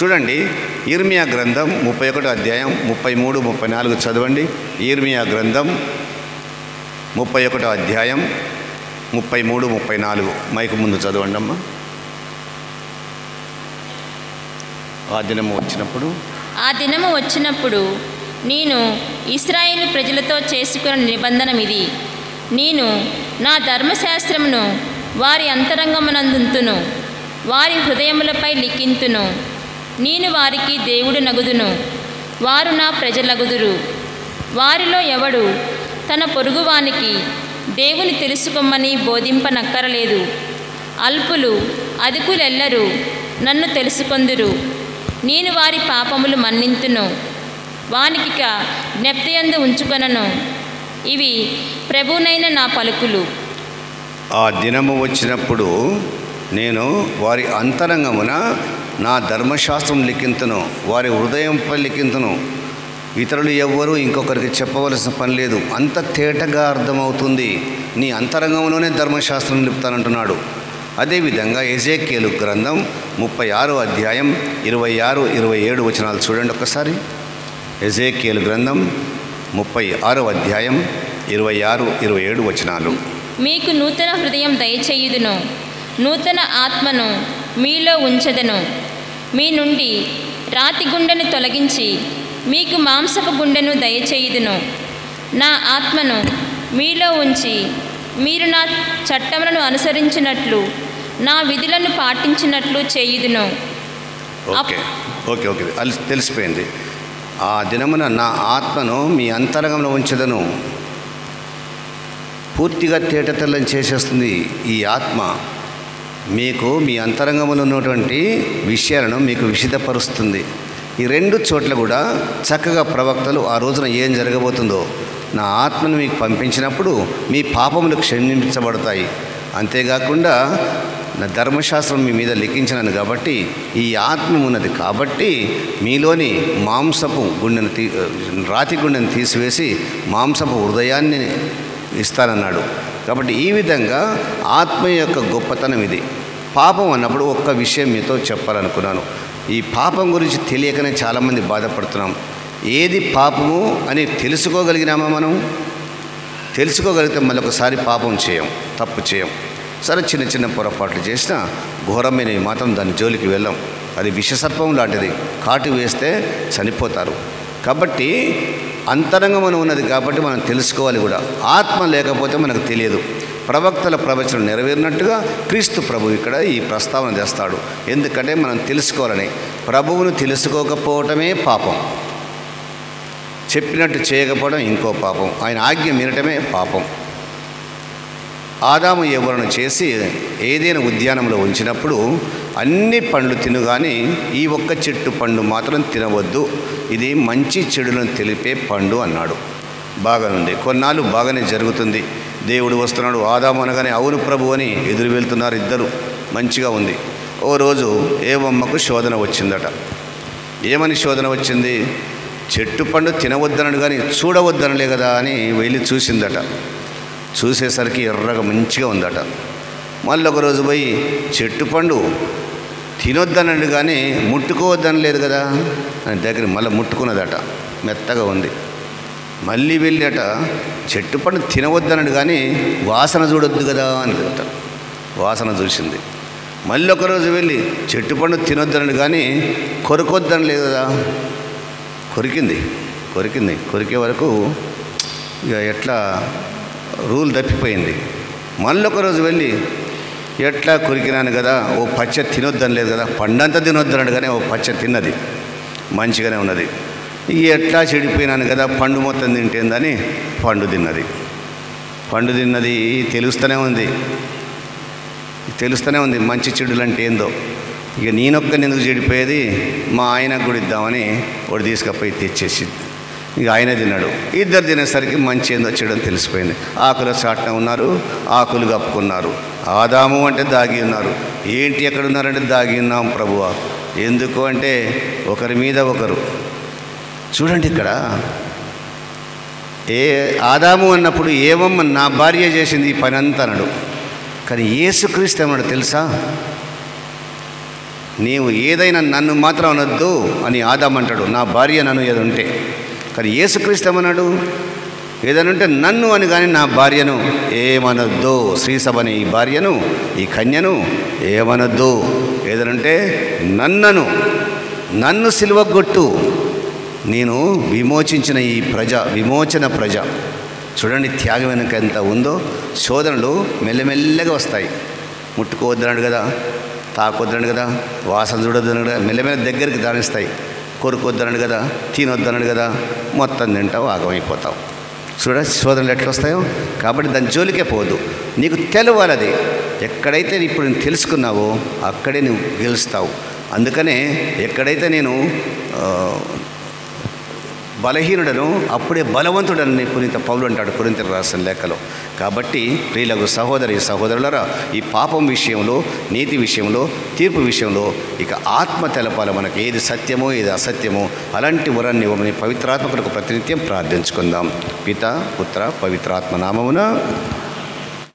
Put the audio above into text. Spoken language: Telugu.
చూడండి, ఇర్మియా గ్రంథం 31 అధ్యాయం 33, 34 చదవండి. ఇర్మియా గ్రంథం 31 అధ్యాయం 33, 34 మైకు ముందు చదవండి అమ్మా. ఆ దినము వచ్చినప్పుడు నేను ఇశ్రాయేలు ప్రజలతో చేసుకున్న నిబంధన ఇది. నేను నా ధర్మశాస్త్రమును వారి అంతరంగమునందుంతును, వారి హృదయములపై లిఖింతును. నేను వారికి దేవుడు నగుదును, వారు నా ప్రజలగుదురు. వారిలో ఎవడు తన పొరుగువానికి దేవుని తెలుసుకోమని బోధింపనక్కరలేదు. అల్పులు అధికులెల్లరూ నన్ను తెలుసుకొందురు. నేను వారి పాపములు మన్నింతును, వానికిక జ్ఞప్తియందు ఉంచుకొనను. ఇవి ప్రభువునైన నా పలుకులు. ఆ దినము వచ్చినప్పుడు నేను వారి అంతరంగమున నా ధర్మశాస్త్రం లిఖింతును, వారి హృదయంపై లిఖింతును. ఇతరులు ఎవ్వరూ ఇంకొకరికి చెప్పవలసిన పని లేదు, అంత తేటగా అర్థమవుతుంది. నీ అంతరంగంలోనే ధర్మశాస్త్రం నిలుపుతానంటున్నాడు. అదేవిధంగా ఎజేకియేలు గ్రంథం 36 అధ్యాయం 26, 27 వచనాలు చూడండి ఒకసారి. ఎజేకియేలు గ్రంథం 36 అధ్యాయం 26, 27 వచనాలు. మీకు నూతన హృదయం దయచేయుదును, నూతన ఆత్మను మీలో ఉంచెదను. మీ నుండి రాతి గుండెను తొలగించి మీకు మాంసపు గుండెను దయచేయుదును. నా ఆత్మను మీలో ఉంచి మీరు నా చట్టములను అనుసరించినట్లు, నా విధులను పాటించినట్లు చేయుదును. ఓకే ఓకే ఓకే తెలిసిపోయింది. ఆ దినమున నా ఆత్మను మీ అంతరంగంలో ఉంచెదను. పూర్తిగా తేటతెల్లం చేసేస్తుంది ఈ ఆత్మ. మీకు మీ అంతరంగంలో ఉన్నటువంటి విషయాలను మీకు విశదపరుస్తుంది. ఈ రెండు చోట్ల కూడా చక్కగా ప్రవక్తలు ఆ రోజున ఏం జరగబోతుందో, నా ఆత్మను మీకు పంపించినప్పుడు మీ పాపములు క్షమించబడతాయి. అంతేకాకుండా నా ధర్మశాస్త్రం మీ మీద లిఖించినాను కాబట్టి, ఈ ఆత్మ ఉన్నది కాబట్టి మీలోని మాంసపు గుండెను రాతి గుండెను తీసివేసి మాంసపు హృదయాన్ని ఇస్తానన్నాడు. కాబట్టి ఈ విధంగా ఆత్మ యొక్క గొప్పతనం ఇది. పాపం అన్నప్పుడు ఒక్క విషయం మీతో చెప్పాలనుకున్నాను. ఈ పాపం గురించి తెలియకనే చాలామంది బాధపడుతున్నాం. ఏది పాపము అని తెలుసుకోగలిగినామా? మనం తెలుసుకోగలిగితే మళ్ళీ ఒకసారి పాపం చేయం, తప్పు చేయం. సరే, చిన్న చిన్న పొరపాట్లు చేసినా ఘోరమైనవి మాత్రం దాని జోలికి వెళ్ళాం. అది విషసర్పం లాంటిది, కాటు వేస్తే చనిపోతారు. కాబట్టి అంతరంగం ఉన్నది కాబట్టి మనం తెలుసుకోవాలి కూడా. ఆత్మ లేకపోతే మనకు తెలియదు. ప్రవక్తల ప్రవచనం నెరవేరినట్టుగా క్రీస్తు ప్రభు ఇక్కడ ఈ ప్రస్తావన చేస్తాడు. ఎందుకంటే మనం తెలుసుకోవాలని. ప్రభువును తెలుసుకోకపోవటమే పాపం, చెప్పినట్టు చేయకపోవడం ఇంకో పాపం, ఆయన ఆజ్ఞ మీరటమే పాపం. ఆదాము ఎవరను చేసి ఏదైనా ఉద్యానంలో ఉంచినప్పుడు అన్ని పండ్లు తిను కానీ ఈ ఒక్క చెట్టు పండు మాత్రం తినవద్దు, ఇది మంచి చెడులను తెలిపే పండు అన్నాడు. బాగానే ఉంది, కొన్నాళ్ళు బాగానే జరుగుతుంది. దేవుడు వస్తున్నాడు, ఆదాము అనగానే అవును ప్రభు అని ఎదురు వెళ్తున్నారు ఇద్దరు, మంచిగా ఉంది. ఓ రోజు ఏవమ్మకు శోధన వచ్చిందట. ఏమని శోధన వచ్చింది? చెట్టు పండు తినవద్దనడు కానీ చూడవద్దనలే కదా అని వెళ్ళి చూసిందట. చూసేసరికి ఎర్రగా మంచిగా ఉందట. మళ్ళీ ఒకరోజు పోయి చెట్టు పండు తినొద్దనడు కానీ ముట్టుకోవద్దనలేదు కదా అని దగ్గర మళ్ళీ ముట్టుకున్నదట, మెత్తగా ఉంది. మళ్ళీ వెళ్ళాట, చెట్టు పండు తినవద్దనడు కానీ వాసన చూడొద్దు కదా అనిదట, వాసన చూసింది. మళ్ళీ ఒకరోజు వెళ్ళి చెట్టు పండు తినొద్దనడు కానీ కొరకొద్దనలేదు కదా, కొరికింది. కొరికే వరకు ఇక ఎట్లా రూల్ తప్పిపోయింది. మళ్ళీ ఒకరోజు వెళ్ళి ఎట్లా కొరికినాను కదా, ఓ పచ్చ తినొద్దని లేదు కదా, పండంతా తినొద్దన్నాడు కానీ ఓ పచ్చ తిన్నది, మంచిగానే ఉన్నది. ఎట్లా చెడిపోయినాను కదా, పండు మొత్తం తింటేందని పండు తిన్నది. తెలుస్తూనే ఉంది మంచి చెడులు అంటే ఏందో. ఇక నేనొక్కని ఎందుకు చెడిపోయేది, మా ఆయనకు కూడా ఇద్దామని వాడు తీసుకపోయి తెచ్చేసింది. ఇక ఆయన తిన్నాడు. ఇద్దరు తినేసరికి మంచి ఏందో చెడు అని తెలిసిపోయింది. ఆకుల చాటున ఉన్నారు, ఆకులు కప్పుకున్నారు. ఆదాము అంటే దాగి ఉన్నారు. ఏంటి ఎక్కడున్నారంటే దాగి ఉన్నాం ప్రభువా. ఎందుకు అంటే ఒకరి మీద ఒకరు. చూడండి ఇక్కడ ఆదాము అన్నప్పుడు ఏవమ్మ నా భార్య చేసింది ఈ పని అంతా అన్నాడు. కానీ యేసుక్రీస్తు ఏమన్నాడు తెలుసా? నీవు ఏదైనా నన్ను మాత్రం అనొద్దు అని ఆదాం అంటాడు, నా భార్య నన్ను ఏదంటే. కానీ యేసుక్రీస్తు ఏమన్నాడు? ఏదనంటే నన్ను అని కానీ నా భార్యను ఏమనొద్దు. శ్రీసభని ఈ భార్యను, ఈ కన్యను ఏమనొద్దు. ఏదనంటే నన్ను సిలువగొట్టు. నేను విమోచించిన ఈ విమోచన ప్రజ. చూడండి త్యాగం వెనుక ఎంత ఉందో. శోధనలు మెల్లమెల్లగా వస్తాయి. ముట్టుకోవద్దన్నాడు కదా, తాకొద్దన్నాడు కదా, వాసన చూడొద్దన్నాడు కదా, మెల్లమెల్ల దగ్గరికి దానిస్తాయి. కొరుకొద్దన్నాడు కదా, తినొద్దన్నాడు కదా, మొత్తం తింటావు, ఆగమైపోతావు. శోధనలు ఎట్లా వస్తాయో. కాబట్టి దాని జోలికే పోదు. నీకు తెలవాలి అది. ఎక్కడైతే ఇప్పుడు నేను తెలుసుకున్నావో అక్కడే నువ్వు గెలుస్తావు. అందుకనే ఎక్కడైతే నేను బలహీనుడను అప్పుడే బలవంతుడని పునీత పౌలు అంటాడు కొరింథీయులకు రాసిన లేఖలో. కాబట్టి ప్రియులకు సహోదరులారా, ఈ పాపం విషయంలో, నీతి విషయంలో, తీర్పు విషయంలో ఇక ఆత్మ తెలపాలి మనకు. ఏది సత్యమో ఏది అసత్యమో అలాంటి వరాన్ని ఇవ్వమని పవిత్రాత్మ కొరకు ప్రతినిత్యం ప్రార్థించుకుందాం. పిత పుత్ర పవిత్రాత్మ నామమున.